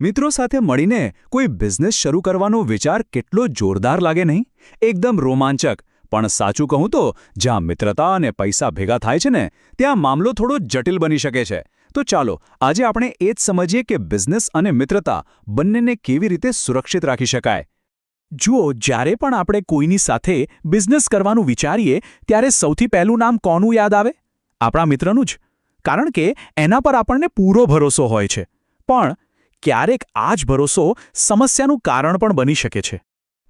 મિત્રો સાથે મળીને કોઈ બિઝનેસ શરૂ કરવાનો વિચાર કેટલો જોરદાર લાગે નહીં? એકદમ રોમાંચક. પણ સાચું કહું તો જ્યાં મિત્રતા અને પૈસા ભેગા થાય છે ને, ત્યાં મામલો થોડો જટિલ બની શકે છે. તો ચાલો આજે આપણે એ જ સમજીએ કે બિઝનેસ અને મિત્રતા બંનેને કેવી રીતે સુરક્ષિત રાખી શકાય. જુઓ, જ્યારે પણ આપણે કોઈની સાથે બિઝનેસ કરવાનું વિચારીએ ત્યારે સૌથી પહેલું નામ કોનું યાદ આવે? આપણા મિત્રનું જ. કારણ કે એના પર આપણને પૂરો ભરોસો હોય છે. પણ ક્યારેક આ જ ભરોસો સમસ્યાનું કારણ પણ બની શકે છે.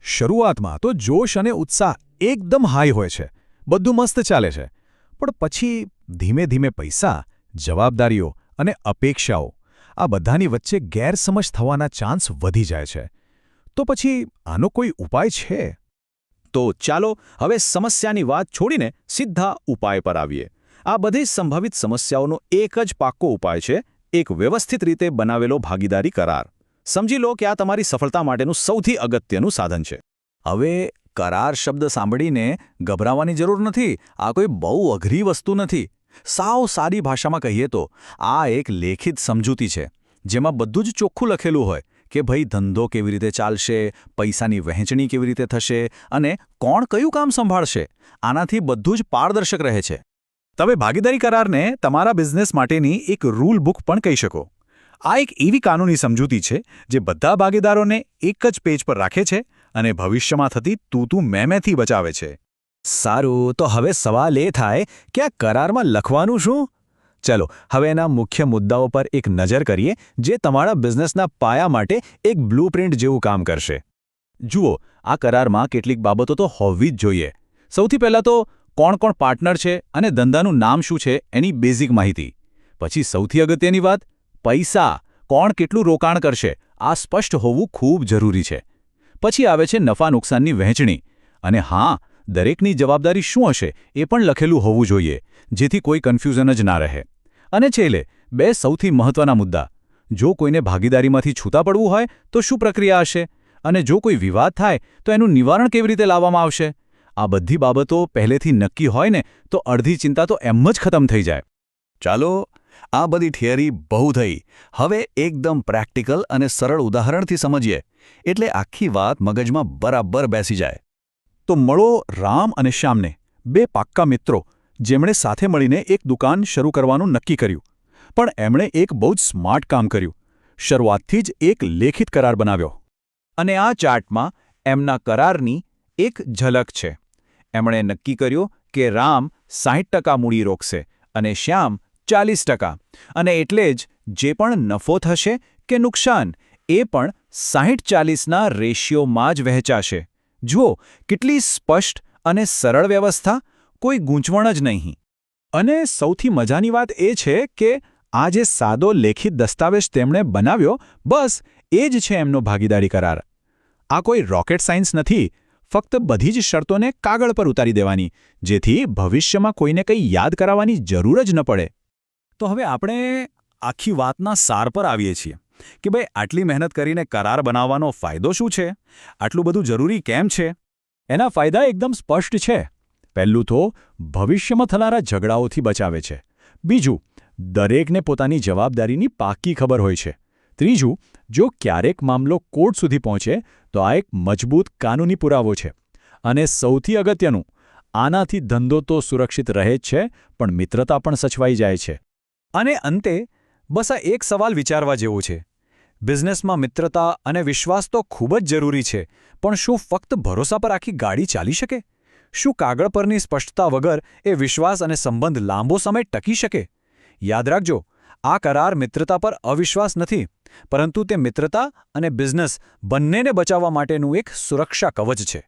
શરૂઆતમાં તો જોશ અને ઉત્સાહ એકદમ હાઈ હોય છે, બધું મસ્ત ચાલે છે. પણ પછી ધીમે ધીમે પૈસા, જવાબદારીઓ અને અપેક્ષાઓ આ બધાની વચ્ચે ગેરસમજ થવાના ચાન્સ વધી જાય છે. તો પછી આનો કોઈ ઉપાય છે? તો ચાલો હવે સમસ્યાની વાત છોડીને સીધા ઉપાય પર આવીએ. આ બધી સંભવિત સમસ્યાઓનો એક જ પાક્કો ઉપાય છે, એક વ્યવસ્થિત રીતે બનાવેલો ભાગીદારી કરાર. સમજી લો કે આ તમારી સફળતા માટેનું સૌથી અગત્યનું સાધન છે. હવે કરાર શબ્દ સાંભળીને ગભરાવાની જરૂર નથી. આ કોઈ બહુ અઘરી વસ્તુ નથી. સાવ સારી ભાષામાં કહીએ તો આ એક લેખિત સમજૂતી છે, જેમાં બધું જ ચોખ્ખું લખેલું હોય કે ભાઈ ધંધો કેવી રીતે ચાલશે, પૈસાની વહેંચણી કેવી રીતે થશે અને કોણ કયું કામ સંભાળશે. આનાથી બધું જ પારદર્શક રહે છે. તમે ભાગીદારી કરારને તમારા બિઝનેસ માટેની એક રૂલ બુક પણ કહી શકો. આ એક એવી કાનૂની સમજૂતી છે જે બધા ભાગીદારોને એક જ પેજ પર રાખે છે અને ભવિષ્યમાં થતી તું મેથી બચાવે છે. સારું, તો હવે સવાલ એ થાય કે આ કરારમાં લખવાનું શું? ચલો હવે એના મુખ્ય મુદ્દાઓ પર એક નજર કરીએ, જે તમારા બિઝનેસના પાયા માટે એક બ્લુપ્રિન્ટ જેવું કામ કરશે. જુઓ, આ કરારમાં કેટલીક બાબતો તો હોવી જ જોઈએ. સૌથી પહેલાં તો કોણ પાર્ટનર છે અને ધંધાનું નામ શું છે એની બેઝિક માહિતી. પછી સૌથી અગત્યની વાત, પૈસા, કોણ કેટલું રોકાણ કરશે, આ સ્પષ્ટ હોવું ખૂબ જરૂરી છે. પછી આવે છે નફા નુકસાનની વહેંચણી. અને હા, દરેકની જવાબદારી શું હશે એ પણ લખેલું હોવું જોઈએ, જેથી કોઈ કન્ફ્યુઝન જ ના રહે. અને છેલ્લે બે સૌથી મહત્વના મુદ્દા. જો કોઈને ભાગીદારીમાંથી છૂટા પડવું હોય તો શું પ્રક્રિયા હશે, અને જો કોઈ વિવાદ થાય તો એનું નિવારણ કેવી રીતે લાવવામાં આવશે. આ બધી બાબતો પહેલેથી નક્કી હોય ને તો અડધી ચિંતા તો એમ જ ખતમ થઈ જાય. ચાલો, આ બધી થિયરી બહુ થઈ. હવે એકદમ પ્રેક્ટિકલ અને સરળ ઉદાહરણથી સમજીએ, એટલે આખી વાત મગજમાં બરાબર બેસી જાય. તો મળો રામ અને શ્યામને, બે પાક્કા મિત્રો, જેમણે સાથે મળીને એક દુકાન શરૂ કરવાનું નક્કી કર્યું. પણ એમણે એક બહુ જ સ્માર્ટ કામ કર્યું. શરૂઆતથી જ એક લેખિત કરાર બનાવ્યો. અને આ ચાર્ટમાં એમના કરારની એક ઝલક છે. એમણે નક્કી કર્યું કે રામ 60% મૂડી રોકશે અને શ્યામ 40%. અને એટલે જ જે પણ નફો થશે કે નુકસાન, એ પણ 60-40ના રેશિયોમાં જ વહેંચાશે. જુઓ, કેટલી સ્પષ્ટ અને સરળ વ્યવસ્થા, કોઈ ગૂંચવણ જ નહીં. અને સૌથી મજાની વાત એ છે કે આ જે સાદો લેખિત દસ્તાવેજ તેમણે બનાવ્યો, બસ એ જ છે એમનો ભાગીદારી કરાર. આ કોઈ રોકેટ સાયન્સ નથી. ફક્ત બધી જ શરતોને કાગળ પર ઉતારી દેવાની, જેથી ભવિષ્યમાં કોઈને કંઈ યાદ કરાવવાની જરૂર જ ન પડે. તો હવે આપણે આખી વાતના સાર પર આવીએ છીએ કે ભાઈ આટલી મહેનત કરીને કરાર બનાવવાનો ફાયદો શું છે? આટલું બધું જરૂરી કેમ છે? એના ફાયદા એકદમ સ્પષ્ટ છે. પહેલું તો ભવિષ્યમાં થનારા ઝઘડાઓથી બચાવે છે. બીજું, દરેકને પોતાની જવાબદારીની પાક્કી ખબર હોય છે. ત્રીજું, જો ક્યારેક મામલો કોર્ટ સુધી પહોંચે તો આ એક મજબૂત કાનૂની પુરાવો છે. અને સૌથી અગત્યનું, આનાથી ધંધો તો સુરક્ષિત રહે જ છે, પણ મિત્રતા પણ સચવાઈ જાય છે. અને અંતે બસ આ એક સવાલ વિચારવા જેવો છે. બિઝનેસમાં મિત્રતા અને વિશ્વાસ તો ખૂબ જ જરૂરી છે, પણ શું ફક્ત ભરોસા પર આખી ગાડી ચાલી શકે? શું કાગળ પરની સ્પષ્ટતા વગર એ વિશ્વાસ અને સંબંધ લાંબો સમય ટકી શકે? યાદ રાખજો, આ કરાર મિત્રતા પર અવિશ્વાસ નથી, પરંતુ તે મિત્રતા અને બિઝનેસ બંનેને બચાવવા માટેનું એક સુરક્ષા કવચ છે.